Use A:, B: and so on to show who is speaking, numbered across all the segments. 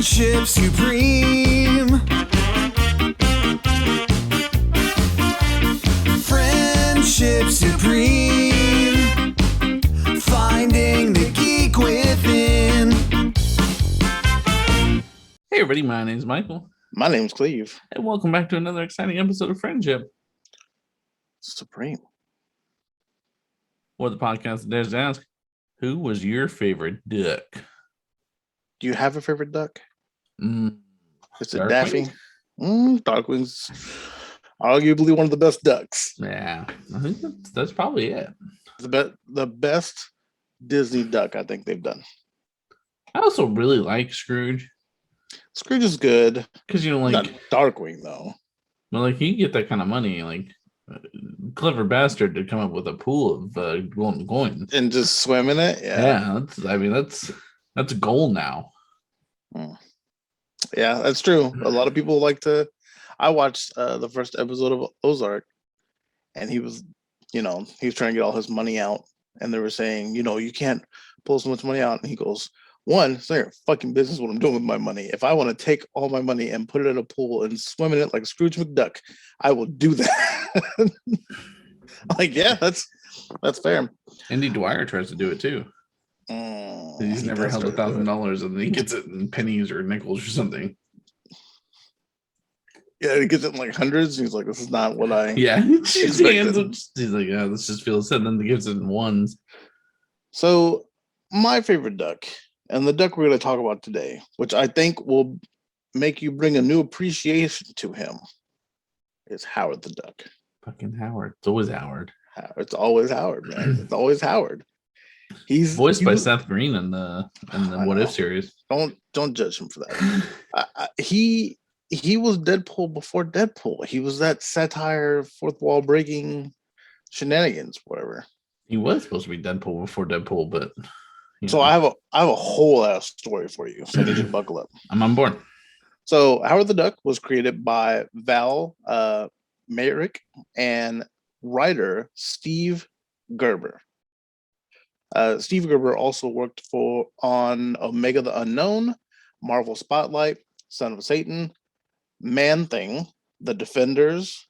A: Friendship supreme. Friendship supreme. Finding the geek within.
B: Hey everybody, my name is Michael.
C: My name's Cleve.
B: And welcome back to another exciting episode of Friendship.
C: Supreme.
B: Or the podcast that dares to ask, who was your favorite duck?
C: Do you have a favorite duck? Is it
B: Darkwing?
C: Daffy? Darkwing's arguably one of the best ducks.
B: Yeah, I think that's probably it.
C: The best Disney duck I think they've done.
B: I also really like Scrooge.
C: Scrooge is good.
B: Because,
C: Not Darkwing, though.
B: Well, you get that kind of money, clever bastard to come up with a pool of golden coins.
C: And just swim in it?
B: Yeah, that's a goal now.
C: Yeah, that's true. A lot of people like to... I watched the first episode of Ozark, and he was trying to get all his money out, and they were saying, you can't pull so much money out, and he goes, one, it's not your fucking business what I'm doing with my money. If I want to take all my money and put it in a pool and swim in it like Scrooge McDuck, I will do that. Yeah, that's fair.
B: Andy Dwyer tries to do it too. He's never held $1,000 and then he gets it in pennies or nickels or something.
C: Yeah, he gets it in like hundreds. He's like, this is not what I...
B: Yeah, he's like, yeah, let's just feel it. And then he gives it in ones.
C: So my favorite duck, and the duck we're going to talk about today, which I think will make you bring a new appreciation to him, is Howard the Duck.
B: Fucking Howard. It's always Howard.
C: It's always Howard, man. It's always Howard. He's
B: voiced by Seth Green in the What If series.
C: Don't judge him for that. He was Deadpool before Deadpool. He was that satire, fourth wall breaking shenanigans, whatever.
B: He was supposed to be Deadpool before Deadpool, but
C: so I have a whole ass story for you. So I need you to buckle up.
B: I'm on board.
C: So Howard the Duck was created by Val Mayrick and writer Steve Gerber. Steve Gerber also worked on Omega the Unknown, Marvel Spotlight, Son of Satan, Man Thing, The Defenders,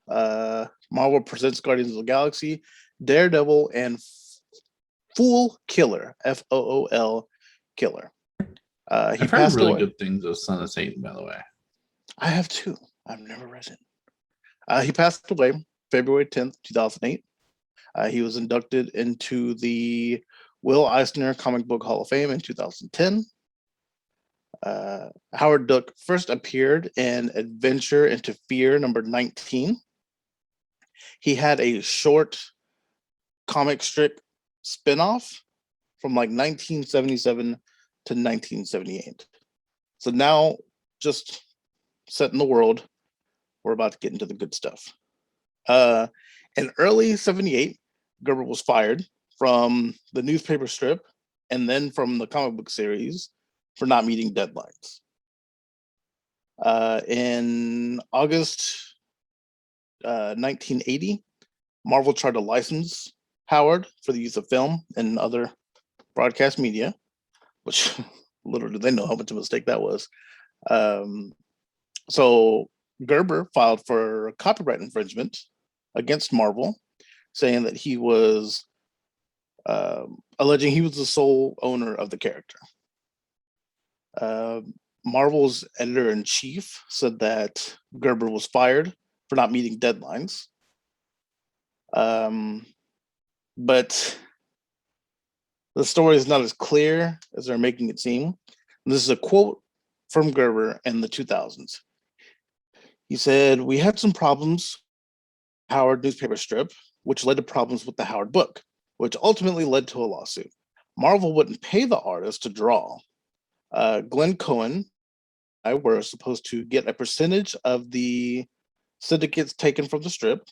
C: Marvel Presents Guardians of the Galaxy, Daredevil, and Fool Killer, Fool Killer.
B: I've heard really good things of Son of Satan, by the way.
C: I have too. I've never read it. He passed away February 10th, 2008. He was inducted into the Will Eisner Comic Book Hall of Fame in 2010. Howard Duck first appeared in Adventure into Fear number 19. He had a short comic strip spinoff from 1977 to 1978. So now, just setting the world, we're about to get into the good stuff. In early 78, Gerber was fired from the newspaper strip and then from the comic book series for not meeting deadlines. In August 1980, Marvel tried to license Howard for the use of film and other broadcast media, which literally they know how much of a mistake that was. So Gerber filed for copyright infringement against Marvel, saying that he was alleging he was the sole owner of the character. Marvel's editor-in-chief said that Gerber was fired for not meeting deadlines. But the story is not as clear as they're making it seem. This is a quote from Gerber in the 2000s. He said, "We had some problems with Howard newspaper strip, which led to problems with the Howard book, which ultimately led to a lawsuit. Marvel wouldn't pay the artist to draw. Glenn Cohen and I were supposed to get a percentage of the syndicates taken from the strip.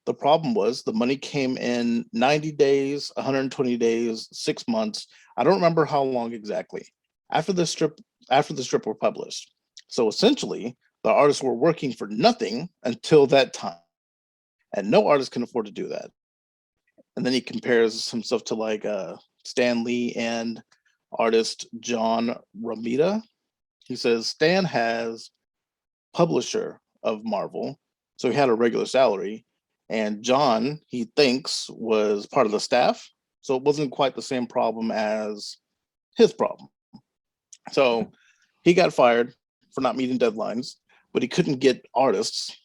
C: The problem was the money came in 90 days, 120 days, 6 months. I don't remember how long exactly after the strip were published. So essentially, the artists were working for nothing until that time. And no artist can afford to do that." And then he compares himself to Stan Lee and artist John Romita. He says Stan has publisher of Marvel, so he had a regular salary, and John, he thinks, was part of the staff, so it wasn't quite the same problem as his problem. So he got fired for not meeting deadlines, but he couldn't get artists.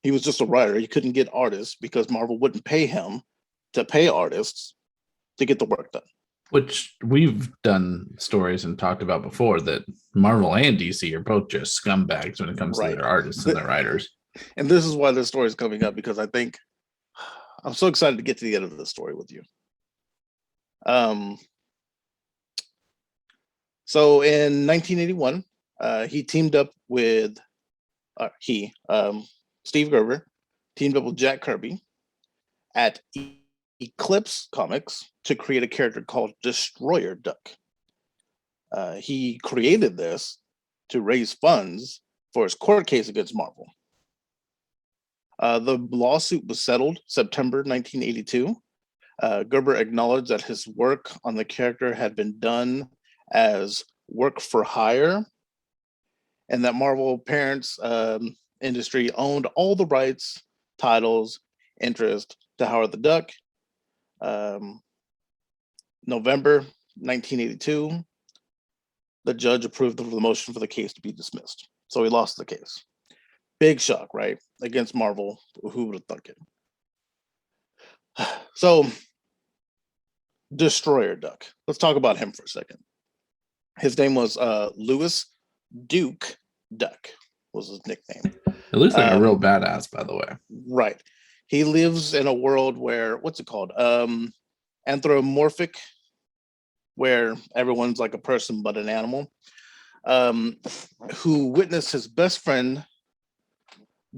C: He was just a writer. He couldn't get artists because Marvel wouldn't pay him to pay artists to get the work done.
B: Which we've done stories and talked about before, that Marvel and DC are both just scumbags when it comes to their artists and their writers.
C: And this is why this story is coming up, because I think I'm so excited to get to the end of this story with you. So in 1981, he teamed up with Steve Gerber teamed up with Jack Kirby at Eclipse Comics to create a character called Destroyer Duck. He created this to raise funds for his court case against Marvel. The lawsuit was settled September 1982. Gerber acknowledged that his work on the character had been done as work for hire, and that Marvel parents industry owned all the rights, titles, interest to Howard the Duck. November 1982, the judge approved of the motion for the case to be dismissed. So he lost the case. Big shock, right? Against Marvel. Who would have thunk it? So, Destroyer Duck. Let's talk about him for a second. His name was Louis Duke Duck, was his nickname.
B: It looks like a real badass, by the way.
C: Right. He lives in a world where, what's it called? Anthropomorphic, where everyone's like a person but an animal, who witnessed his best friend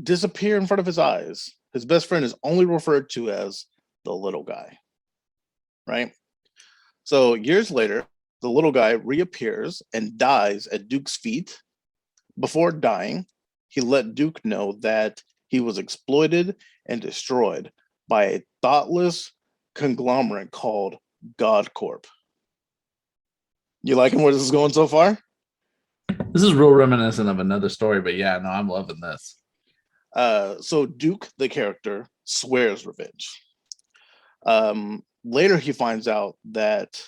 C: disappear in front of his eyes. His best friend is only referred to as the little guy, right? So years later, the little guy reappears and dies at Duke's feet. Before dying, he let Duke know that he was exploited and destroyed by a thoughtless conglomerate called God Corp. You liking where this is going so far?
B: This is real reminiscent of another story, but yeah, no, I'm loving this.
C: So Duke, the character, swears revenge. Later, he finds out that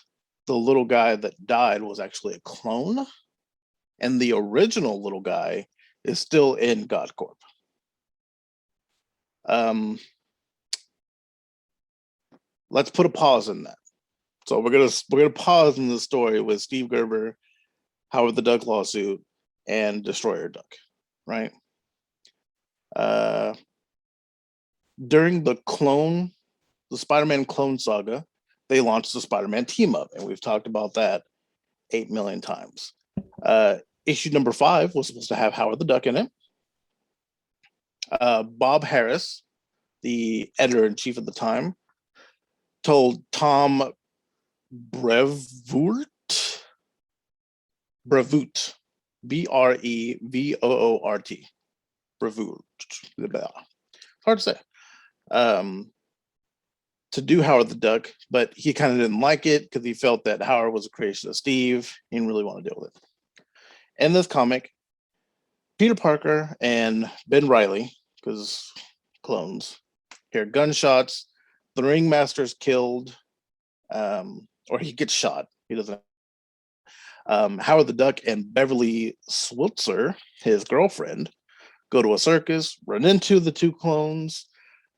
C: the little guy that died was actually a clone, and the original little guy is still in God Corp. Let's put a pause in that. So we're gonna pause in the story with Steve Gerber, Howard the Duck lawsuit, and Destroyer Duck, right? During the Spider-Man clone saga, they launched the Spider-Man team up, and we've talked about that 8 million times. Issue number 5 was supposed to have Howard the Duck in it. Bob Harris, the editor-in-chief at the time, told Tom Brevoort, Brevoort, Brevoort, hard to say, to do Howard the Duck, but he kind of didn't like it because he felt that Howard was a creation of Steve. He didn't really want to deal with it. In this comic, Peter Parker and Ben Reilly, because clones, hear gunshots, the ringmaster's killed, or he gets shot. He doesn't. Howard the Duck and Beverly Switzer, his girlfriend, go to a circus, run into the two clones.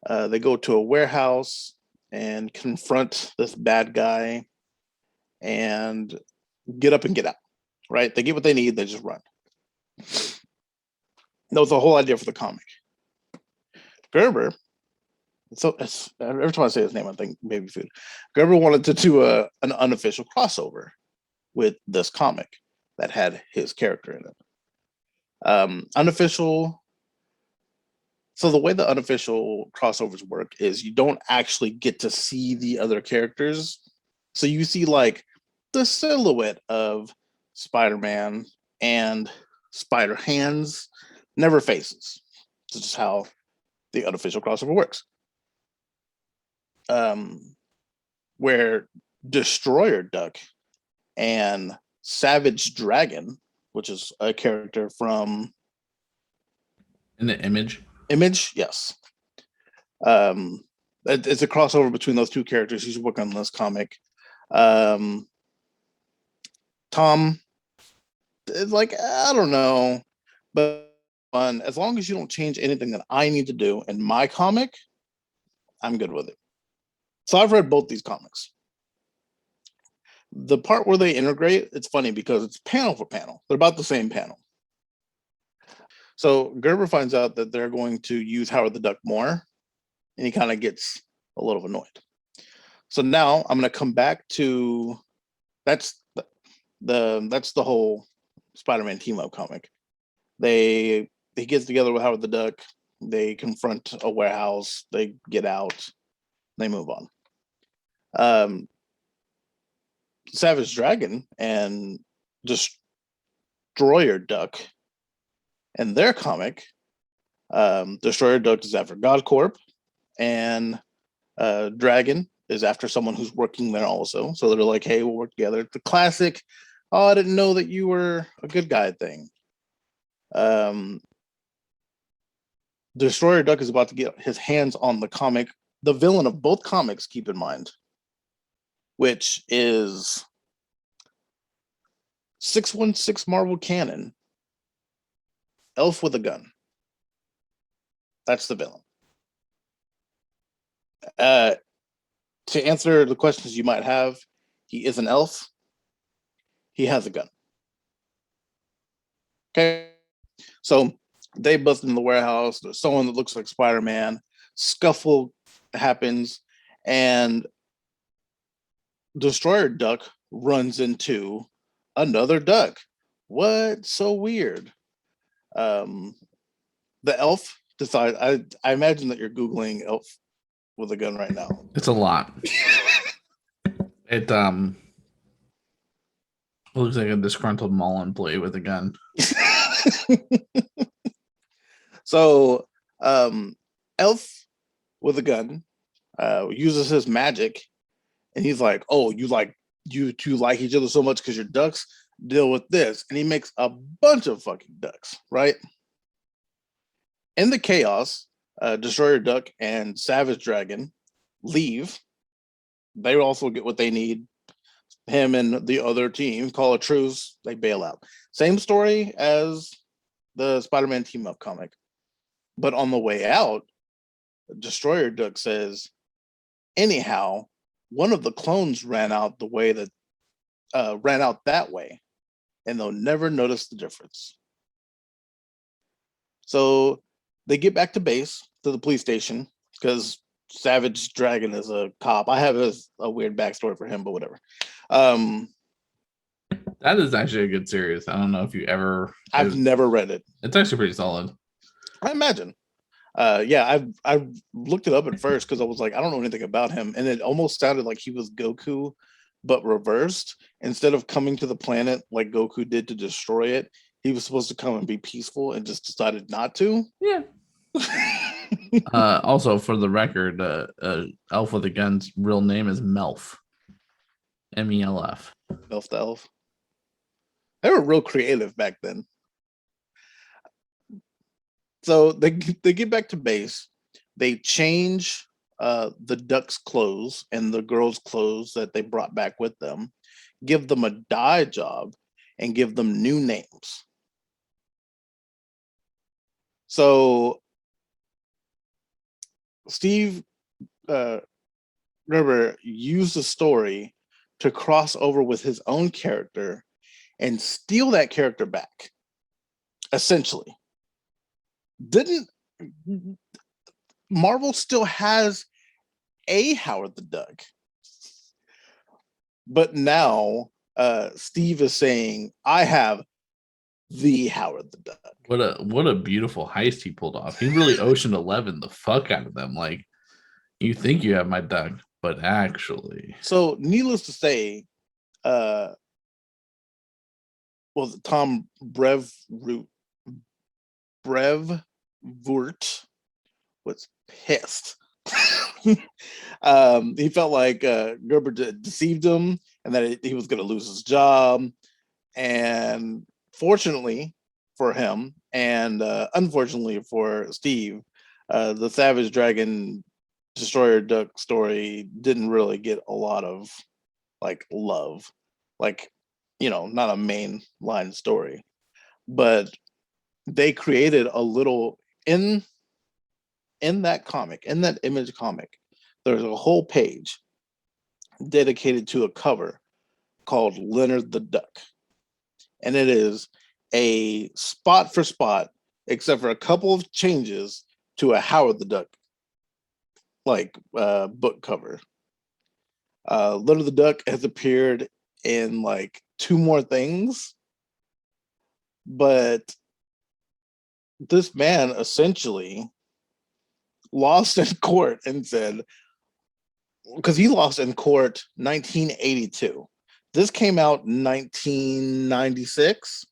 C: They go to a warehouse and confront this bad guy and get up and get out, right? They get what they need, they just run. That was the whole idea for the comic. Gerber, so every time I say his name, I think Baby Food. Gerber wanted to do an unofficial crossover with this comic that had his character in it. Unofficial. So the way the unofficial crossovers work is you don't actually get to see the other characters. So you see like the silhouette of Spider-Man and Spider Hands, never faces. This is just how the unofficial crossover works. Where Destroyer Duck and Savage Dragon which is a character from
B: In the image.
C: Image. Yes. It's a crossover between those two characters. He's working on this comic. Tom, it's like, I don't know, but fun. As long as you don't change anything that I need to do in my comic, I'm good with it. So I've read both these comics. The part where they integrate, it's funny because it's panel for panel. They're about the same panel. So Gerber finds out that they're going to use Howard the Duck more, and he kind of gets a little annoyed. So now I'm going to come back to that's the whole Spider-Man team-up comic. He gets together with Howard the Duck. They confront a warehouse. They get out. They move on. Savage Dragon and Destroyer Duck and their comic, Destroyer Duck is after GodCorp, and Dragon is after someone who's working there also. So they're like, hey, we'll work together. The classic, oh, I didn't know that you were a good guy thing. Destroyer Duck is about to get his hands on the comic, the villain of both comics, keep in mind, which is 616 Marvel Canon, Elf with a Gun. That's the villain. To answer the questions you might have, he is an elf. He has a gun. Okay. So they bust in the warehouse. There's someone that looks like Spider-Man. Scuffle happens, and Destroyer Duck runs into another duck. What? So weird. The elf decides. I imagine that you're Googling elf with a gun right now.
B: It's a lot. It looks like a disgruntled mall employee with a gun.
C: So, elf with a gun uses his magic, and he's like, "Oh, you two like each other so much because you're ducks. Deal with this," and he makes a bunch of fucking ducks. Right in the chaos, Destroyer Duck and Savage Dragon leave. They also get what they need. Him and the other team call a truce. They bail out. Same story as the Spider-Man team-up comic. But on the way out, Destroyer Duck says, anyhow, one of the clones ran out that way, and they'll never notice the difference. So they get back to base, to the police station, because Savage Dragon is a cop. I have a weird backstory for him, but whatever.
B: That is actually a good series. I don't know if you ever.
C: I've never read it.
B: It's actually pretty solid.
C: I imagine. Yeah, I looked it up at first because I was like, I don't know anything about him, and it almost sounded like he was Goku, but reversed. Instead of coming to the planet like Goku did to destroy it, he was supposed to come and be peaceful, and just decided not to.
B: Yeah. Also, for the record, Elf with a Gun's real name is Melf. MELF.
C: Elf the Elf. They were real creative back then. So they get back to base. They change the ducks' clothes and the girls' clothes that they brought back with them, give them a dye job, and give them new names. So Steve Gerber used the story to cross over with his own character and steal that character back, essentially. Marvel still has a Howard the Duck, but now Steve is saying, I have the Howard the Duck.
B: What a beautiful heist he pulled off. He really Ocean 11 the fuck out of them. Like, you think you have my duck, but actually.
C: So needless to say, Tom Brevoort was pissed. He felt like Gerber deceived him and that he was going to lose his job. And fortunately for him, and unfortunately for Steve, the Savage Dragon Destroyer Duck story didn't really get a lot of like love, like, not a main line story, but they created a little in that comic, in that Image comic. There's a whole page dedicated to a cover called Leonard the Duck, and it is a spot for spot, except for a couple of changes, to a Howard the Duck like book cover. Leonard the Duck has appeared in like 2 more things, but this man essentially lost in court and said, because he lost in court 1982. This came out in 1996.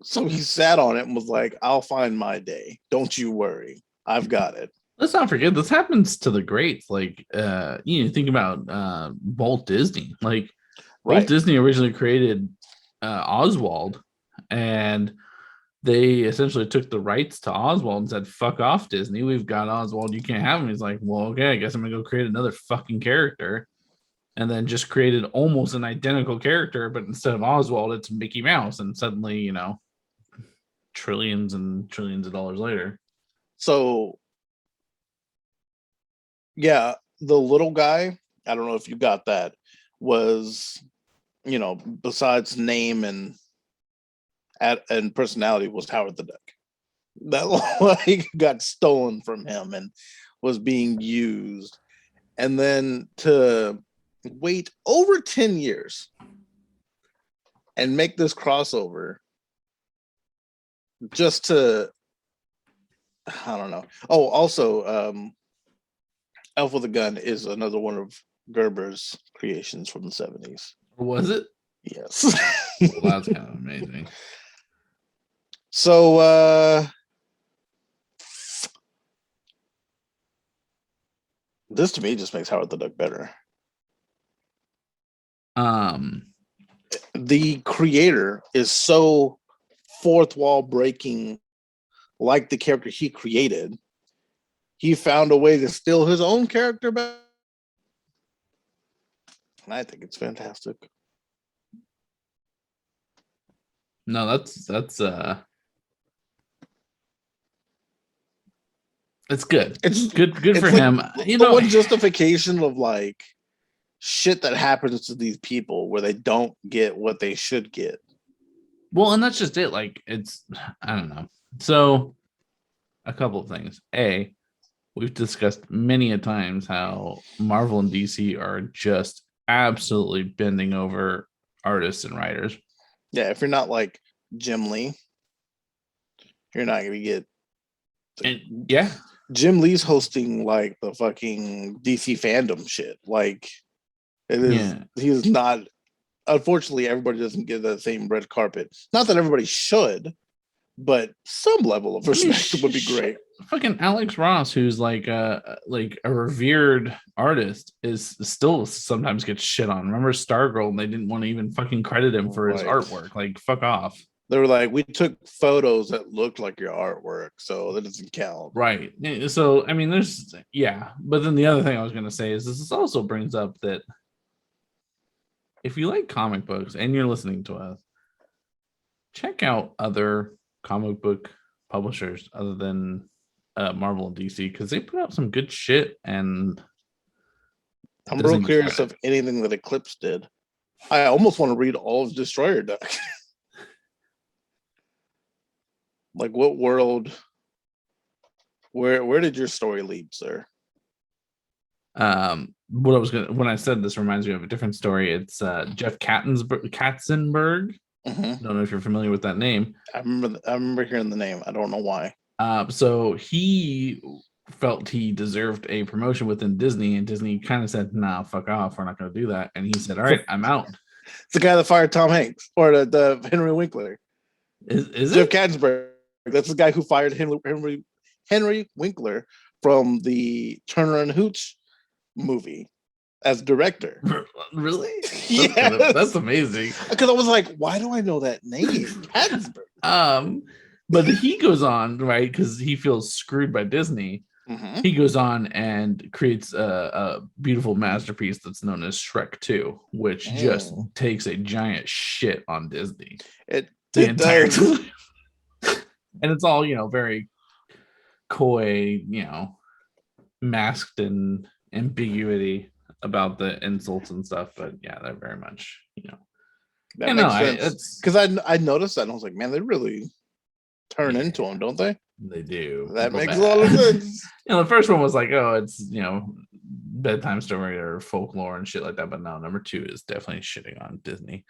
C: So he sat on it and was like, I'll find my day. Don't you worry. I've got it.
B: Let's not forget this happens to the greats. Like think about Walt Disney. Like Walt Disney originally created Oswald, and they essentially took the rights to Oswald and said, fuck off, Disney. We've got Oswald. You can't have him. He's like, well, okay, I guess I'm going to go create another fucking character. And then just created almost an identical character, but instead of Oswald, it's Mickey Mouse. And suddenly, trillions and trillions of dollars later.
C: So, yeah, the little guy, I don't know if you got that, was, besides name and personality, was Howard the Duck. That like got stolen from him and was being used. And then to wait over 10 years and make this crossover just to, I don't know. Oh, also, Elf with a Gun is another one of Gerber's creations from the 70s.
B: Was it?
C: Yes.
B: Well, that's kind of amazing.
C: So, this to me just makes Howard the Duck better. The creator is so fourth wall breaking, like the character he created. He found a way to steal his own character back. And I think it's fantastic.
B: No, that's it's good. It's good for him.
C: One justification of like shit that happens to these people where they don't get what they should get.
B: Well, and that's just it. Like, I don't know. So a couple of things. A, we've discussed many a times how Marvel and DC are just absolutely bending over artists and writers.
C: Yeah, if you're not like Jim Lee, you're not going to get.
B: And yeah,
C: Jim Lee's hosting like the fucking DC fandom shit. Like, it is. Yeah. He's not. Unfortunately, everybody doesn't get that same red carpet. Not that everybody should, but some level of respect would be great.
B: Fucking Alex Ross, who's like a revered artist, is still sometimes gets shit on. Remember Stargirl, and they didn't want to even fucking credit him for his artwork. Like, fuck off.
C: They were like, we took photos that looked like your artwork, so that doesn't count.
B: Right. So, I mean, but then the other thing I was going to say is this also brings up that if you like comic books and you're listening to us, check out other comic book publishers other than Marvel and DC, because they put out some good shit. And
C: I'm real curious of anything that Eclipse did. I almost want to read all of Destroyer Duck. Like, what world? Where did your story lead, sir?
B: When I said this reminds me of a different story. It's Jeff Katzenberg. Mm-hmm. I don't know if you're familiar with that name.
C: I remember hearing the name. I don't know why.
B: So he felt he deserved a promotion within Disney, and Disney kind of said, "Nah, fuck off. We're not going to do that." And he said, "All right, I'm out."
C: It's the guy that fired Tom Hanks or the Henry Winkler.
B: Is
C: Jeff
B: it?
C: Katzenberg? That's the guy who fired Henry Winkler from the Turner and Hooch movie. as director.
B: Really?
C: Yes.
B: That's amazing.
C: Because I was like, why do I know that name? Katzenberg.
B: But he goes on, right? Because he feels screwed by Disney.
C: Mm-hmm.
B: He goes on and creates a beautiful masterpiece that's known as Shrek 2, which just takes a giant shit on Disney. The entire time. And it's all, very coy, masked and ambiguity about the insults and stuff. But yeah, they're very much,
C: That makes sense. Because I noticed that and I was like, man, they really turn into them, don't they?
B: They do.
C: That makes a lot of sense.
B: The first one was like, oh, it's bedtime story or folklore and shit like that. But no, number 2 is definitely shitting on Disney.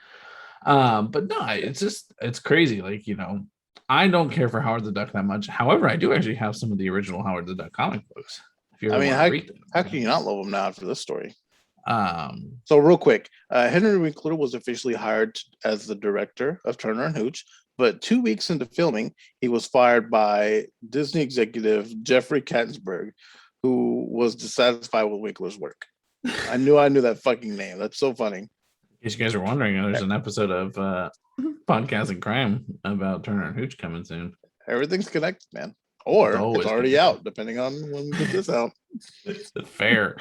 B: But no, it's crazy. Like, I don't care for Howard the Duck that much. However, I do actually have some of the original Howard the Duck comic books. If you
C: how can you not love them now after this story?
B: So
C: real quick, Henry Winkler was officially hired as the director of Turner and Hooch, but 2 weeks into filming, he was fired by Disney executive Jeffrey Katzenberg, who was dissatisfied with Winkler's work. I knew that fucking name. That's so funny.
B: In case you guys are wondering, there's an episode of Podcast and Crime about Turner and Hooch coming soon.
C: Everything's connected, man. Or it's already out, depending on when we get this out.
B: Fair.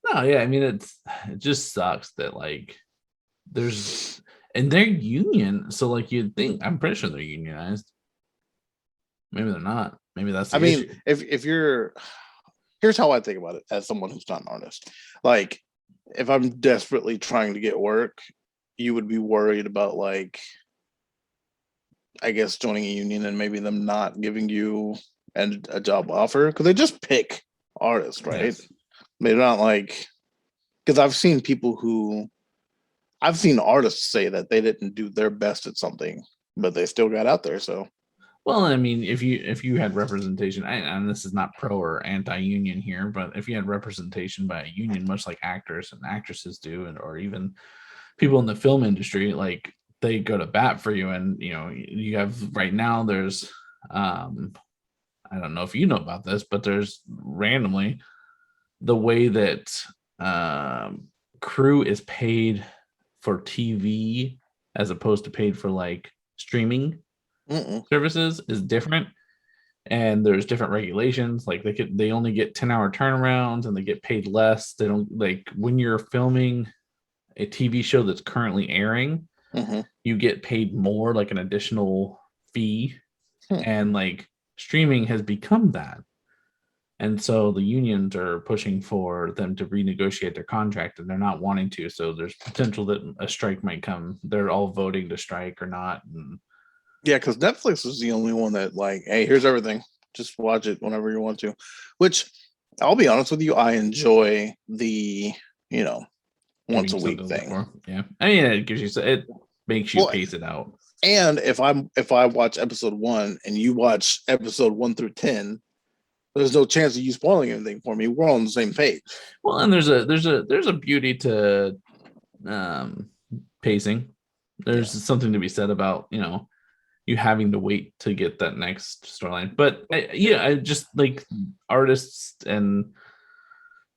B: No, yeah, I mean it just sucks that like there's and they're union, so like you'd think I'm pretty sure they're unionized. Maybe they're not. Maybe that's the issue.
C: if you're here's how I think about it as someone who's not an artist. Like if I'm desperately trying to get work, you would be worried about like I guess joining a union and maybe them not giving you a job offer because they just pick artists, right? Yes. They're not like because I've seen artists say that they didn't do their best at something, but they still got out there. So,
B: well, I mean, if you had representation, and this is not pro or anti-union here, but if you had representation by a union, much like actors and actresses do, or even people in the film industry, like they go to bat for you. And you have right now. There's, I don't know if you know about this, but there's randomly the way that crew is paid for TV as opposed to paid for like streaming services is different, and there's different regulations. Like they only get 10-hour turnarounds and they get paid less. They don't like when you're filming a TV show that's currently airing, you get paid more, like an additional fee, and like streaming has become that. And so the unions are pushing for them to renegotiate their contract, and they're not wanting to. So there's potential that a strike might come. They're all voting to strike or not. And
C: yeah, because Netflix is the only one that like, hey, here's everything. Just watch it whenever you want to. Which I'll be honest with you, I enjoy the once a week thing.
B: Yeah, I mean it makes you pace it out.
C: And if I watch episode 1 and you watch episode 1 through 10. There's no chance of you spoiling anything for me. We're on the same page.
B: Well, and there's a beauty to pacing. There's something to be said about you having to wait to get that next storyline. But I just like artists and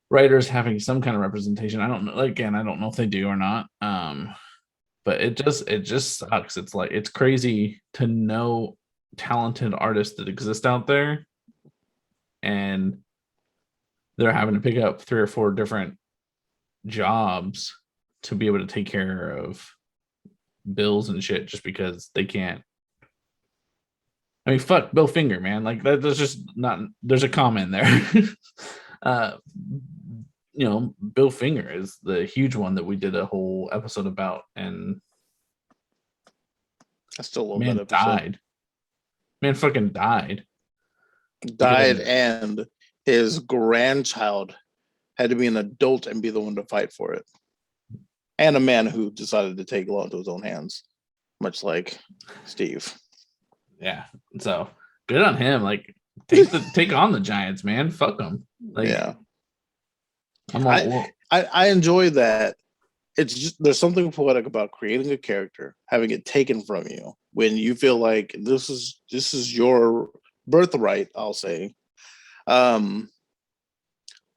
B: writers having some kind of representation. I don't know. Again, I don't know if they do or not. But it just sucks. It's like it's crazy to know talented artists that exist out there. And they're having to pick up 3 or 4 different jobs to be able to take care of bills and shit just because they can't. I mean, fuck Bill Finger, man. Like that's just not. There's a comma in there. Bill Finger is the huge one that we did a whole episode about, and
C: I still love
B: that episode. Died. Man, fucking died.
C: And his grandchild had to be an adult and be the one to fight for it, and a man who decided to take law into his own hands, much like Steve.
B: Yeah, so good on him. Like take on the Giants, man. Fuck them. Like,
C: yeah, I enjoy that. It's just there's something poetic about creating a character, having it taken from you when you feel like this is your birthright, I'll say, on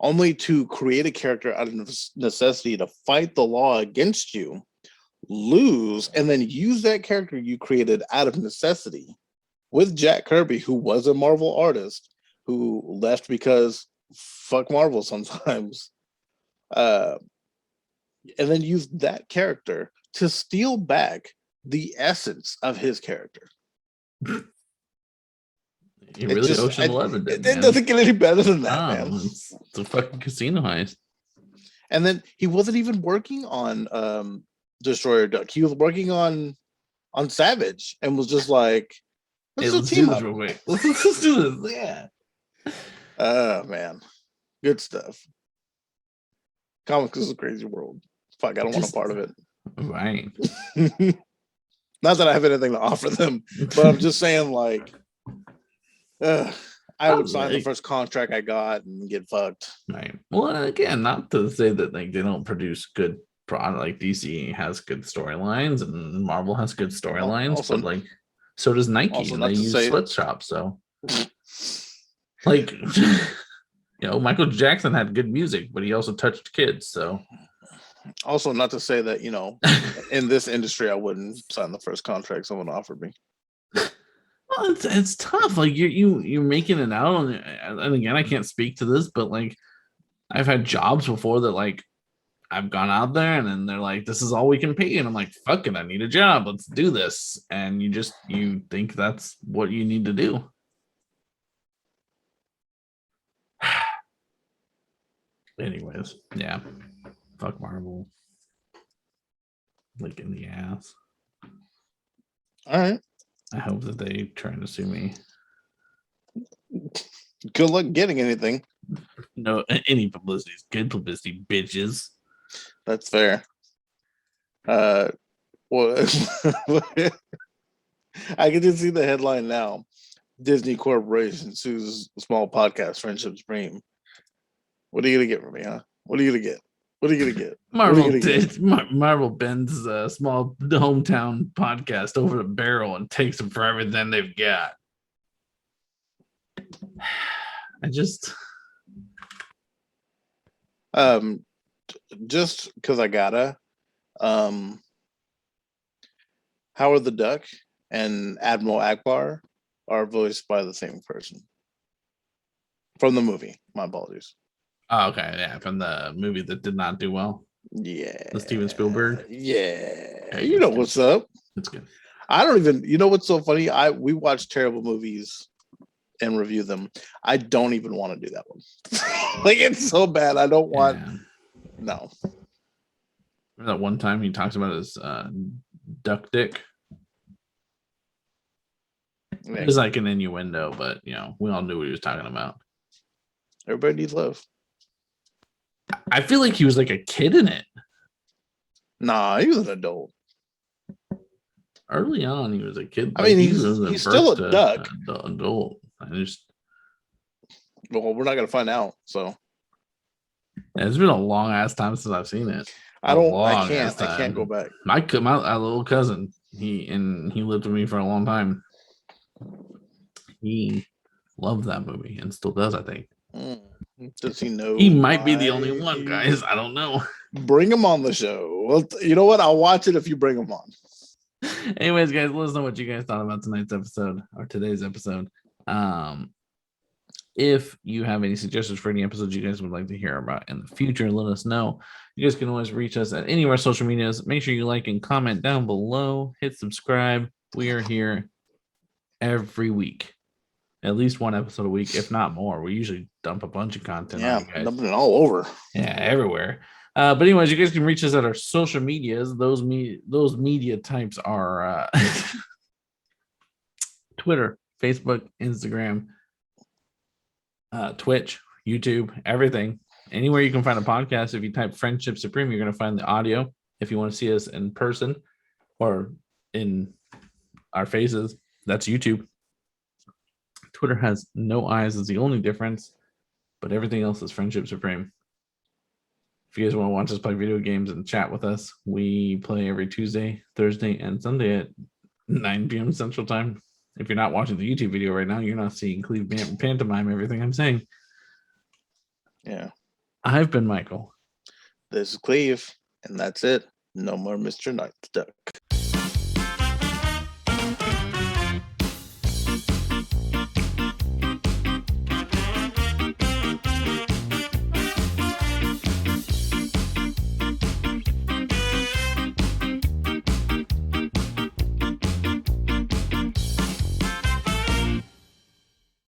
C: only to create a character out of necessity to fight the law against you, lose, and then use that character you created out of necessity with Jack Kirby, who was a Marvel artist who left because fuck Marvel sometimes. And then use that character to steal back the essence of his character.
B: You really Ocean 11
C: it doesn't get any better than that, man.
B: It's a fucking casino heist.
C: And then he wasn't even working on Destroyer Duck. He was working on Savage and was just like, let's do this real quick.
B: Let's do this. Yeah.
C: Oh man. Good stuff. Comics is a crazy world. Fuck, I don't want a part of it.
B: Right.
C: Not that I have anything to offer them, but I'm just saying, like, I would sign the first contract I got and get fucked.
B: Right. Well, again, not to say that like they don't produce good product. Like DC has good storylines and Marvel has good storylines, but like so does Nike, and they use sweatshops. So, like, Michael Jackson had good music, but he also touched kids. So,
C: also not to say that in this industry I wouldn't sign the first contract someone offered me.
B: Well, it's tough. Like you're making it out on it. And again, I can't speak to this, but like I've had jobs before that like I've gone out there and then they're like, this is all we can pay. And I'm like, fuck it, I need a job. Let's do this. And you think that's what you need to do. Anyways, yeah. Fuck Marvel. Like in the ass.
C: All right.
B: I hope that they try to sue me.
C: Good luck getting anything.
B: No, any publicity is good publicity, bitches.
C: That's fair. Well, I can just see the headline now. Disney Corporation sues small podcast Friendship Supreme. What are you gonna get from me, huh? What are you gonna get? What are you gonna get?
B: Marvel bends a small hometown podcast over the barrel and takes them for everything they've got. Just because I gotta, Howard the Duck and Admiral Akbar are voiced by the same person from the movie. My apologies. Oh, okay, yeah, from the movie that did not do well.
C: Yeah,
B: the Steven Spielberg.
C: Yeah, you know what's up.
B: It's good.
C: I don't even. You know what's so funny? We watch terrible movies and review them. I don't even want to do that one. Like it's so bad. I don't want. Yeah. No.
B: Remember that one time he talks about his duck dick. Yeah. It was like an innuendo, but we all knew what he was talking about.
C: Everybody needs love.
B: I feel like he was like a kid in it.
C: Nah, he was an adult.
B: Early on, he was a kid.
C: I mean, he's still a duck.
B: Adult.
C: Well, we're not gonna find out. So
B: it's been a long ass time since I've seen it.
C: I can't go back.
B: My little cousin. He lived with me for a long time. He loved that movie and still does, I think.
C: Does he know?
B: He might be the only one, guys. I don't know.
C: Bring him on the show. Well, you know what? I'll watch it if you bring him on.
B: Anyways, guys, let us know what you guys thought about tonight's episode or today's episode. If you have any suggestions for any episodes you guys would like to hear about in the future, let us know. You guys can always reach us at any of our social medias. Make sure you like and comment down below. Hit subscribe. We are here every week. At least one episode a week, if not more. We usually dump a bunch of content on you guys.
C: Dumping it all over.
B: Yeah, everywhere. But anyways, you guys can reach us at our social medias. Those media types are Twitter, Facebook, Instagram, Twitch, YouTube, everything. Anywhere you can find a podcast. If you type Friendship Supreme, you're going to find the audio. If you want to see us in person or in our faces, that's YouTube. Twitter has no eyes is the only difference, but everything else is Friendship Supreme. If you guys want to watch us play video games and chat with us, we play every Tuesday, Thursday, and Sunday at 9 p.m. Central Time. If you're not watching the YouTube video right now, you're not seeing Cleve pantomime everything I'm saying.
C: Yeah.
B: I've been Michael.
C: This is Cleve, and that's it. No more Mr. Leonard the Duck.